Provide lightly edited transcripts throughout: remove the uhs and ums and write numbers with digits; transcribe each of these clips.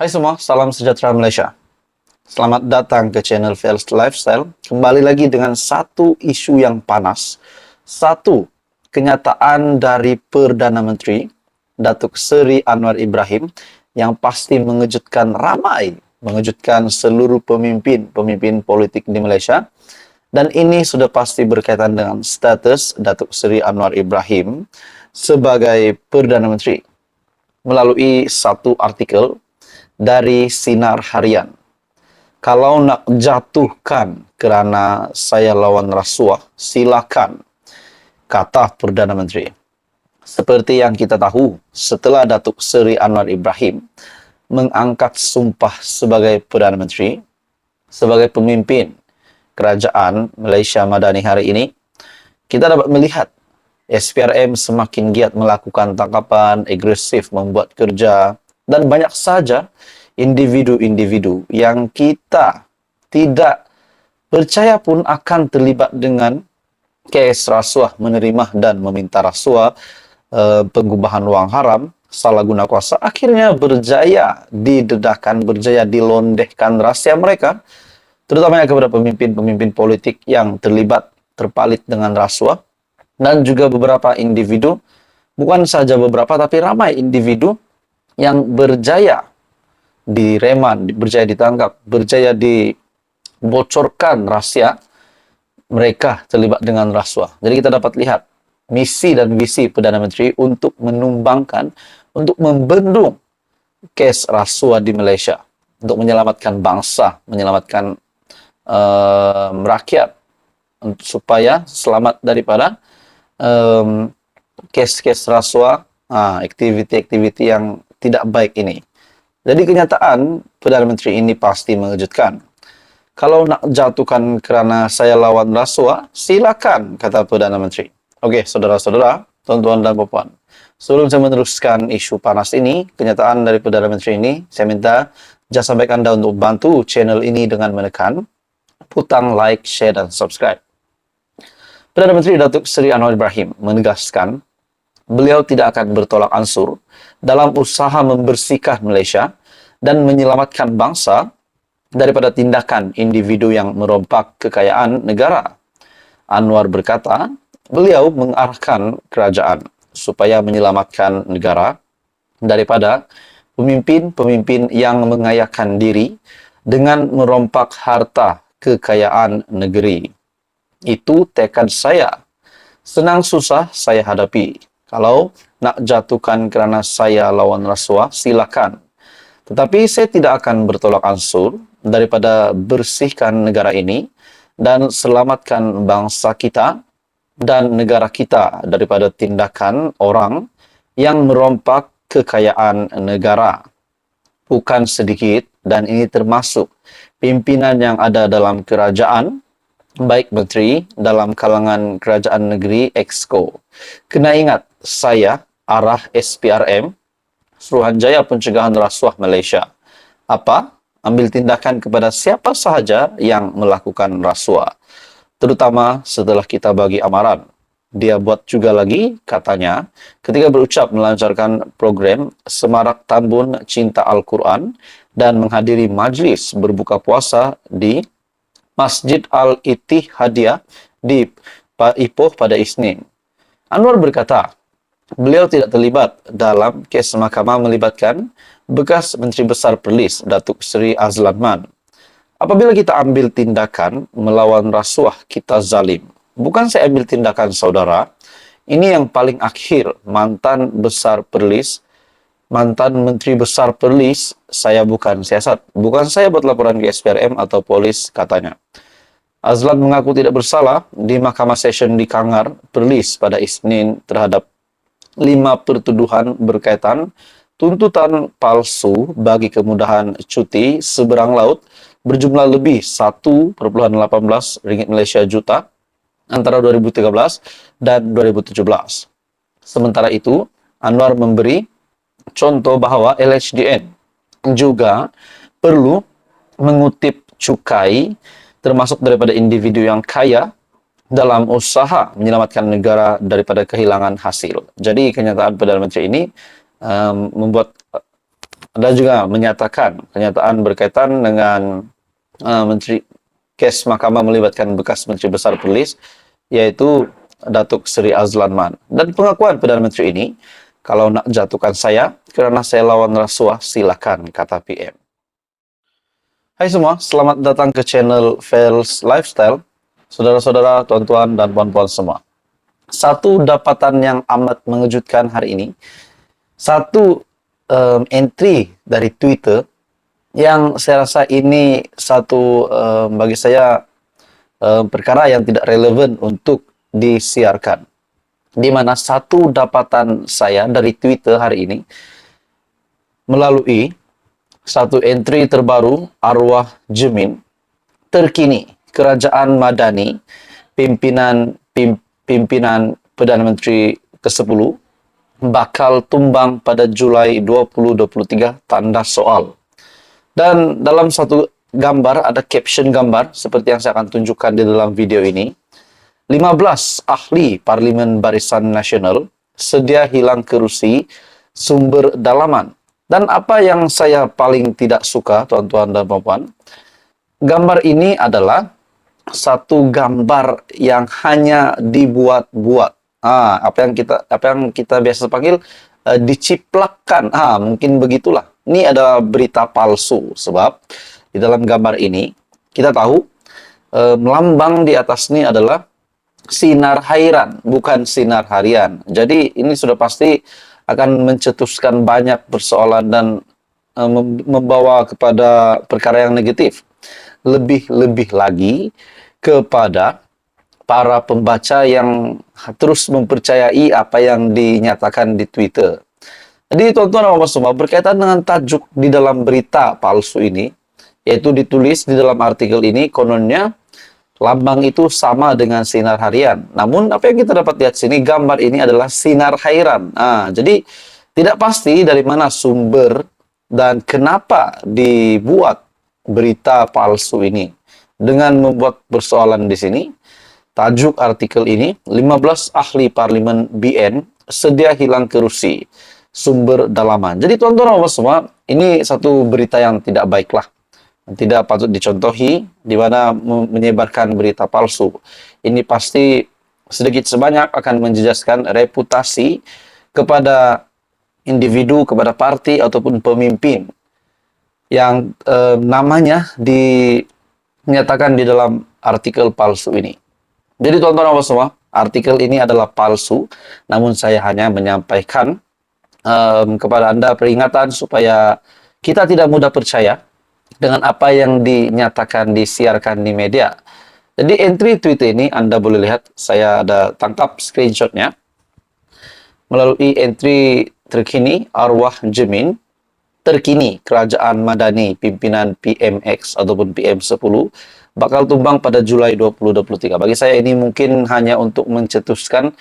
Hai semua, salam sejahtera Malaysia. Selamat datang ke channel VLS Lifestyle. Kembali lagi dengan satu isu yang panas. Satu, kenyataan dari Perdana Menteri Datuk Seri Anwar Ibrahim yang pasti mengejutkan ramai, mengejutkan seluruh pemimpin politik di Malaysia. Dan ini sudah pasti berkaitan dengan status Datuk Seri Anwar Ibrahim sebagai Perdana Menteri melalui satu artikel dari Sinar Harian. Kalau nak jatuhkan kerana saya lawan rasuah, silakan, kata Perdana Menteri. Seperti yang kita tahu, setelah Datuk Seri Anwar Ibrahim mengangkat sumpah sebagai Perdana Menteri, sebagai pemimpin Kerajaan Malaysia Madani hari ini, kita dapat melihat SPRM semakin giat melakukan tangkapan, agresif membuat kerja, dan banyak saja individu-individu yang kita tidak percaya pun akan terlibat dengan kes rasuah, menerima dan meminta rasuah, pengubahan wang haram, salah guna kuasa, akhirnya berjaya didedahkan, berjaya dilondehkan rahsia mereka, terutamanya kepada pemimpin-pemimpin politik yang terlibat, terpalit dengan rasuah, dan juga beberapa individu, bukan saja beberapa, tapi ramai individu yang berjaya direman, berjaya ditangkap, berjaya dibocorkan rahsia mereka terlibat dengan rasuah. Jadi kita dapat lihat misi dan visi Perdana Menteri untuk menumbangkan, untuk membendung kes rasuah di Malaysia, untuk menyelamatkan bangsa, menyelamatkan rakyat supaya selamat daripada kes-kes rasuah, aktiviti-aktiviti yang tidak baik ini. Jadi kenyataan Perdana Menteri ini pasti mengejutkan. Kalau nak jatuhkan kerana saya lawan rasuah, silakan, kata Perdana Menteri. Okey, saudara-saudara, tuan-tuan dan puan-puan. Sebelum saya meneruskan isu panas ini, kenyataan dari Perdana Menteri ini, saya minta jasa baik anda untuk bantu channel ini dengan menekan butang like, share dan subscribe. Perdana Menteri Datuk Seri Anwar Ibrahim menegaskan beliau tidak akan bertolak ansur dalam usaha membersihkan Malaysia dan menyelamatkan bangsa daripada tindakan individu yang merompak kekayaan negara. Anwar berkata, beliau mengarahkan kerajaan supaya menyelamatkan negara daripada pemimpin-pemimpin yang mengayakan diri dengan merompak harta kekayaan negeri. Itu tekad saya. Senang susah saya hadapi. Kalau nak jatuhkan kerana saya lawan rasuah, silakan. Tetapi saya tidak akan bertolak ansur daripada bersihkan negara ini dan selamatkan bangsa kita dan negara kita daripada tindakan orang yang merompak kekayaan negara. Bukan sedikit, dan ini termasuk pimpinan yang ada dalam kerajaan, baik menteri dalam kalangan kerajaan negeri Exco. Kena ingat, saya arah SPRM, Suruhanjaya Pencegahan Rasuah Malaysia. Apa? Ambil tindakan kepada siapa sahaja yang melakukan rasuah. Terutama setelah kita bagi amaran. Dia buat juga lagi, katanya, ketika berucap melancarkan program Semarak Tambun Cinta Al-Quran dan menghadiri majlis berbuka puasa di Masjid Al-Ittihadiyah di Ipoh pada Isnin. Anwar berkata, beliau tidak terlibat dalam kes mahkamah melibatkan bekas Menteri Besar Perlis Datuk Seri Azlan Man. Apabila kita ambil tindakan melawan rasuah, kita zalim. Bukan saya ambil tindakan, saudara. Ini yang paling akhir, mantan Besar Perlis, mantan Menteri Besar Perlis, saya bukan siasat. Bukan saya buat laporan ke SPRM atau polis, katanya. Azlan mengaku tidak bersalah di Mahkamah Session di Kangar, Perlis pada Isnin terhadap 5 pertuduhan berkaitan tuntutan palsu bagi kemudahan cuti seberang laut berjumlah lebih 1,18 ringgit Malaysia juta antara 2013 dan 2017. Sementara itu, Anwar memberi contoh bahawa LHDN juga perlu mengutip cukai termasuk daripada individu yang kaya dalam usaha menyelamatkan negara daripada kehilangan hasil. Jadi kenyataan Perdana Menteri ini membuat Anda juga menyatakan kenyataan berkaitan dengan Menteri kes Mahkamah melibatkan bekas Menteri Besar Polis, yaitu Datuk Seri Azlan Man. Dan pengakuan Perdana Menteri ini, kalau nak jatuhkan saya kerana saya lawan rasuah, silakan, kata PM. Hai semua, selamat datang ke channel Fels Lifestyle. Saudara-saudara, tuan-tuan, dan puan-puan semua. Satu dapatan yang amat mengejutkan hari ini, satu entry dari Twitter yang saya rasa ini satu bagi saya perkara yang tidak relevan untuk disiarkan. Di mana satu dapatan saya dari Twitter hari ini melalui satu entry terbaru arwah Jemin terkini Kerajaan Madani pimpinan Perdana Menteri ke-10 bakal tumbang pada Julai 2023 tanda soal. Dan dalam satu gambar ada caption gambar seperti yang saya akan tunjukkan di dalam video ini. 15 ahli Parlimen Barisan Nasional sedia hilang kerusi sumber dalaman. Dan apa yang saya paling tidak suka, tuan-tuan dan puan-puan, gambar ini adalah satu gambar yang hanya dibuat-buat. Apa yang kita biasa panggil diciplakkan. Mungkin begitulah. Ini adalah berita palsu sebab di dalam gambar ini kita tahu lambang di atas ini adalah sinar hairan, bukan sinar harian. Jadi ini sudah pasti akan mencetuskan banyak persoalan dan membawa kepada perkara yang negatif. Lebih-lebih lagi kepada para pembaca yang terus mempercayai apa yang dinyatakan di Twitter. Jadi tuan-tuan dan puan semua, berkaitan dengan tajuk di dalam berita palsu ini, yaitu ditulis di dalam artikel ini, kononnya lambang itu sama dengan sinar harian. Namun apa yang kita dapat lihat sini, gambar ini adalah sinar hairan. Jadi tidak pasti dari mana sumber dan kenapa dibuat berita palsu ini. Dengan membuat persoalan di sini, tajuk artikel ini, 15 ahli Parlimen BN sedia hilang kerusi sumber dalaman. Jadi tuan-tuan dan puan semua, ini satu berita yang tidak baiklah. Tidak patut dicontohi, di mana menyebarkan berita palsu. Ini pasti sedikit sebanyak akan menjejaskan reputasi kepada individu, kepada parti ataupun pemimpin yang namanya dinyatakan di dalam artikel palsu ini. Jadi tuan-tuan dan semua, artikel ini adalah palsu, namun saya hanya menyampaikan kepada Anda peringatan supaya kita tidak mudah percaya dengan apa yang dinyatakan, disiarkan di media. Jadi entry tweet ini Anda boleh lihat, saya ada tangkap screenshotnya. Melalui entry terkini arwah Jemin, terkini Kerajaan Madani pimpinan PMX ataupun PM10 bakal tumbang pada Julai 2023. Bagi saya ini mungkin hanya untuk mencetuskan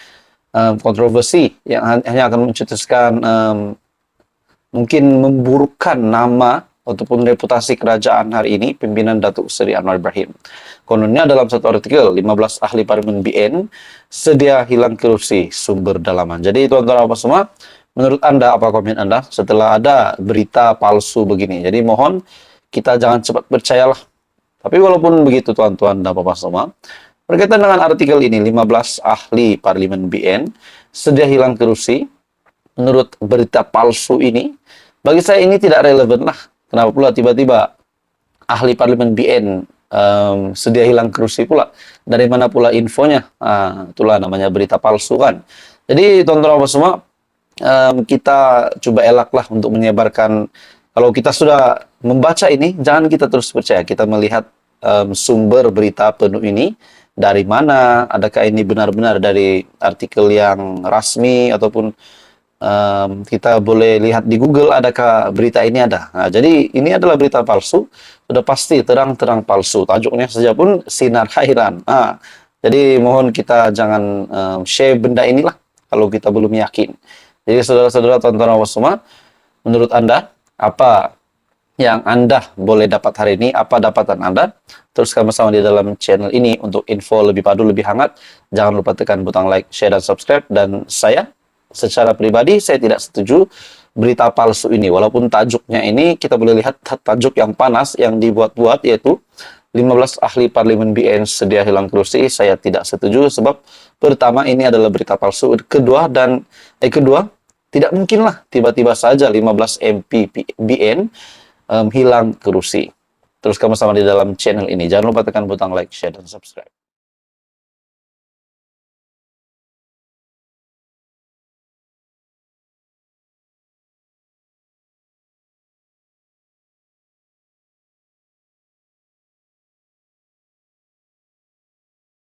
kontroversi, yang hanya akan mencetuskan mungkin memburukkan nama ataupun reputasi kerajaan hari ini, pimpinan Datuk Seri Anwar Ibrahim. Kononnya dalam satu artikel, 15 ahli Parlimen BN sedia hilang kerusi sumber dalaman. Jadi tuan-tuan dan puan semua, menurut Anda, apa komen Anda setelah ada berita palsu begini? Jadi mohon kita jangan cepat percayalah. Tapi walaupun begitu tuan-tuan dan puan semua, berkaitan dengan artikel ini, 15 ahli Parlimen BN sedia hilang kerusi, menurut berita palsu ini, bagi saya ini tidak relevan lah. Kenapa pula tiba-tiba ahli Parlimen BN sedia hilang kerusi pula? Dari mana pula infonya? Itulah namanya berita palsu kan. Jadi tuan-tuan semua, kita coba elaklah untuk menyebarkan. Kalau kita sudah membaca ini, jangan kita terus percaya. Kita melihat sumber berita penuh ini dari mana. Adakah ini benar-benar dari artikel yang rasmi ataupun kita boleh lihat di Google adakah berita ini ada. Jadi ini adalah berita palsu, sudah pasti terang-terang palsu. Tajuknya saja pun sinar hairan. Jadi mohon kita jangan share benda inilah kalau kita belum yakin. Jadi saudara-saudara, tuan-tuan dan semua, menurut Anda apa yang Anda boleh dapat hari ini? Apa dapatan Anda? Teruskan bersama di dalam channel ini untuk info lebih padu, lebih hangat. Jangan lupa tekan butang like, share, dan subscribe. Dan saya secara pribadi, saya tidak setuju berita palsu ini. Walaupun tajuknya ini kita boleh lihat tajuk yang panas yang dibuat-buat, yaitu 15 ahli parlemen BN sedia hilang kursi. Saya tidak setuju sebab pertama ini adalah berita palsu. Kedua, tidak mungkinlah tiba-tiba saja 15 MP BN hilang kursi. Terus kamu sama di dalam channel ini. Jangan lupa tekan butang like, share, dan subscribe.